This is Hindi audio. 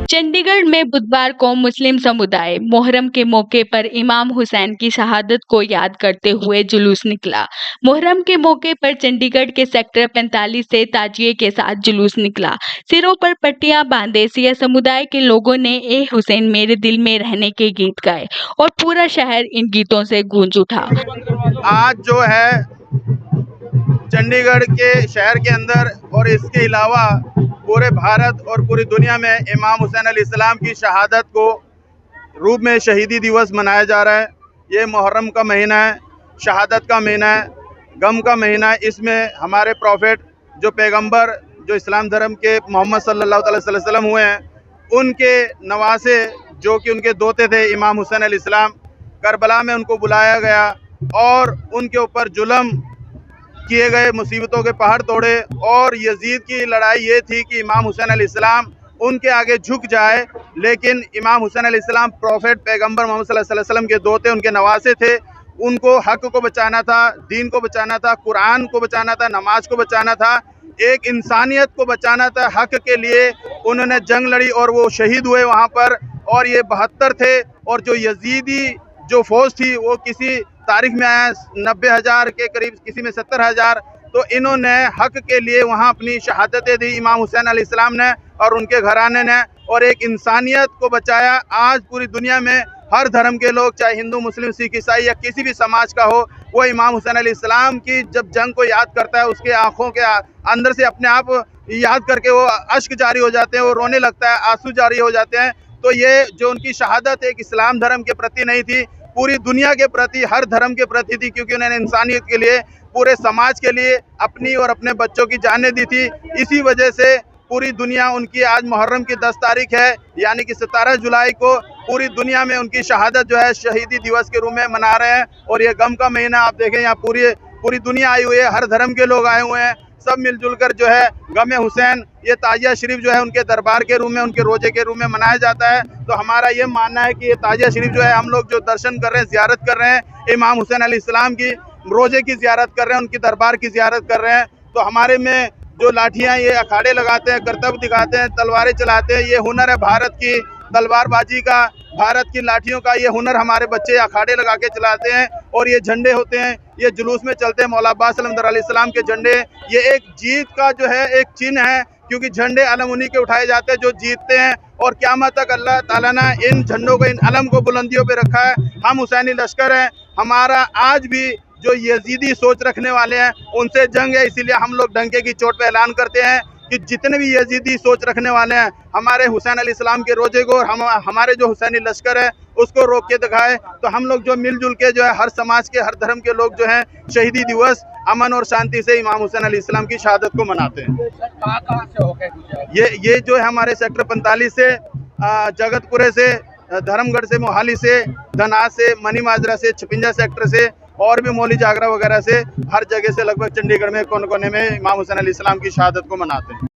चंडीगढ़ में बुधवार को मुस्लिम समुदाय मोहर्रम के मौके पर इमाम हुसैन की शहादत को याद करते हुए जुलूस निकला। मोहर्रम के मौके पर चंडीगढ़ के सेक्टर 45 से ताजिए के साथ जुलूस निकला। सिरों पर पट्टियां बांधे सिया समुदाय के लोगों ने ए हुसैन मेरे दिल में रहने के गीत गाए और पूरा शहर इन गीतों से गूंज उठा। आज जो है चंडीगढ़ के शहर के अंदर और इसके अलावा पूरे भारत और पूरी दुनिया में इमाम हुसैन अलैहिस्सलाम की शहादत को रूप में शहीदी दिवस मनाया जा रहा है। ये मुहर्रम का महीना है, शहादत का महीना है, गम का महीना है। इसमें हमारे प्रॉफिट जो पैगंबर जो इस्लाम धर्म के मोहम्मद सल्लल्लाहु अलैहि वसल्लम हुए हैं, उनके नवासे जो कि उनके दोते थे इमाम हुसैन अलैहिस्सलाम, करबला में उनको बुलाया गया और उनके ऊपर जुल्म किए गए, मुसीबतों के पहाड़ तोड़े। और यजीद की लड़ाई ये थी कि इमाम हुसैन अलैहिस्सलाम उनके आगे झुक जाए, लेकिन इमाम हुसैन अलैहिस्सलाम प्रॉफिट पैगंबर मोहम्मद सल्लल्लाहु अलैहि वसल्लम के दोते, उनके नवासे थे। उनको हक को बचाना था, दीन को बचाना था, कुरान को बचाना था, नमाज को बचाना था, एक इंसानियत को बचाना था। हक के लिए उन्होंने जंग लड़ी और वो शहीद हुए वहाँ पर। और ये 72 थे और जो यजीदी जो फौज थी वो किसी तारीख में आया 90,000 के करीब, किसी में 70,000। तो इन्होंने हक के लिए वहाँ अपनी शहादतें दी इमाम हुसैन अलैहिस्सलाम ने और उनके घराने ने, और एक इंसानियत को बचाया। आज पूरी दुनिया में हर धर्म के लोग, चाहे हिंदू, मुस्लिम, सिख, ईसाई या किसी भी समाज का हो, वो इमाम हुसैन अलैहिस्सलाम की जब जंग को याद करता है, उसके आंखों के अंदर से अपने आप याद करके वो अश्क जारी हो जाते हैं, वो रोने लगता है, आंसू जारी हो जाते हैं। तो ये जो उनकी शहादत एक इस्लाम धर्म के प्रति नहीं थी, पूरी दुनिया के प्रति, हर धर्म के प्रति थी, क्योंकि उन्होंने इंसानियत के लिए, पूरे समाज के लिए अपनी और अपने बच्चों की जानें दी थी। इसी वजह से पूरी दुनिया उनकी, आज मुहर्रम की 10 तारीख है, यानी कि 17 जुलाई को पूरी दुनिया में उनकी शहादत जो है शहीदी दिवस के रूप में मना रहे हैं। और ये गम का महीना, आप देखें यहाँ पूरी दुनिया आई हुई है, हर धर्म के लोग आए हुए हैं, सब मिलजुल कर जो है गम हुसैन, ये ताजिया शरीफ जो है उनके दरबार के रूप में, उनके रोजे के रूप में मनाया जाता है। तो हमारा ये मानना है कि ये ताजिया शरीफ जो है, हम लोग जो दर्शन कर रहे हैं, ज़ियारत कर रहे हैं, इमाम हुसैन अलैहिस्सलाम की रोजे की ज़ियारत कर रहे हैं, उनकी दरबार की ज़ियारत कर रहे हैं। तो हमारे में जो लाठियाँ ये अखाड़े लगाते हैं, करतब दिखाते हैं, तलवारें चलाते हैं, ये हुनर है भारत की तलवारबाजी का, भारत की लाठियों का ये हुनर हमारे बच्चे अखाड़े लगा के चलाते हैं। और ये झंडे होते हैं, ये जुलूस में चलते हैं, मौला अब्बास सल्लल्लाहु अलैहि वसल्लम के झंडे। ये एक जीत का जो है एक चिन्ह है, क्योंकि झंडे अलम उन्हीं के उठाए जाते हैं जो जीतते हैं। और क़यामत तक अल्लाह ताला ने इन झंडों को, इन अलम को बुलंदियों पे रखा है। हम हुसैनी लश्कर हैं, हमारा आज भी जो यजीदी सोच रखने वाले हैं उनसे जंग है। इसीलिए हम लोग डंके की चोट पे ऐलान करते हैं कि जितने भी यजीदी सोच रखने वाले हैं, हमारे हुसैन अलैहिस्सलाम के रोजे को और हमारे जो हुसैनी लश्कर है उसको रोक के दिखाए। तो हम लोग जो मिलजुल के जो है, हर समाज के, हर धर्म के लोग जो हैं शहीदी दिवस अमन और शांति से इमाम हुसैन अलैहिस्सलाम की शहादत को मनाते हैं। कहाँ से होके ये जो है हमारे सेक्टर 45 से, जगतपुरे से, धर्मगढ़ से, मोहाली से, धनास से, मनी माजरा से, 56 सेक्टर से और भी मौली जागरा वगैरह से, हर जगह से लगभग चंडीगढ़ में कोने कोने में इमाम हुसैन अलैहिस्सलाम की शहादत को मनाते हैं।